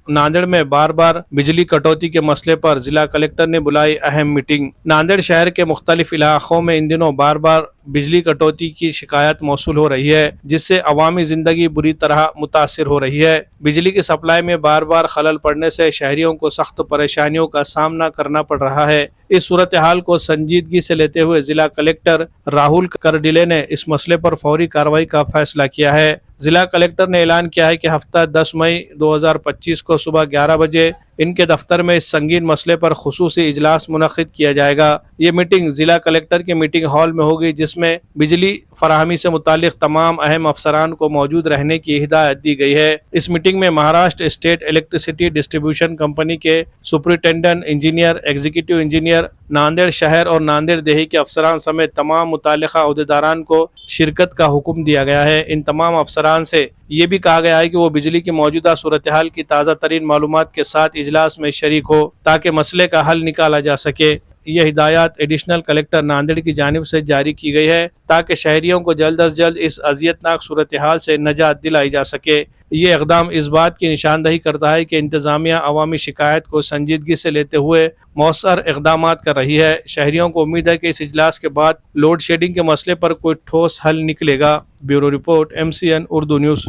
नांदेड़ में बार बार बिजली कटौती के मसले पर जिला कलेक्टर ने बुलाई अहम मीटिंग। नांदेड़ शहर के मुख्तलिफ इलाकों में इन दिनों बार बार बिजली कटौती की शिकायत मौसूल हो रही है, जिससे अवामी जिंदगी बुरी तरह मुतासिर हो रही है। बिजली की सप्लाई में बार बार खलल पड़ने से शहरियों को सख्त परेशानियों का सामना करना पड़ रहा है। इस सूरत हाल को संजीदगी से लेते हुए जिला कलेक्टर राहुल करडिले ने इस मसले पर फौरी कार्रवाई का फैसला किया है। जिला कलेक्टर ने ऐलान किया है कि हफ्ता 10 मई 2025 को सुबह 11 बजे इनके दफ्तर में इस संगीन मसले पर खुसूसी इजलास मुनक्किद किया जाएगा। ये मीटिंग जिला कलेक्टर के मीटिंग हॉल में होगी, जिसमें बिजली फराहमी से मुतालिक तमाम अहम अफसरान को मौजूद रहने की हिदायत दी गई है। इस मीटिंग में Maharashtra state electricity distribution company के superintendent engineer, executive engineer, Nanded शहर और नांदेड़ देही के अफसरान समेत तमाम मुतालिका अहदेदारान को शिरकत का हुक्म दिया गया है। इन तमाम अफसरान से ये भी कहा गया है कि वो बिजली की मौजूदा सूरत हाल की ताज़ा तरीन मालूमात के साथ इजलास में शरीक हो, ताकि मसले का हल निकाला जा सके। ये हिदायत एडिशनल कलेक्टर नांदेड़ की जानिब से जारी की गई है, ताकि शहरियों को जल्द अज जल्द इस अजियतनाक सूरत हाल से निजात दिलाई जा सके। ये इक़दाम इस बात की निशानदही करता है कि इंतज़ामिया अवामी शिकायत को संजीदगी से लेते हुए मौसर इक़दामात कर रही है। शहरियों को उम्मीद है कि इस इजलास के बाद लोड शेडिंग के मसले पर कोई ठोस हल निकलेगा। Bureau report, MCN Urdu news.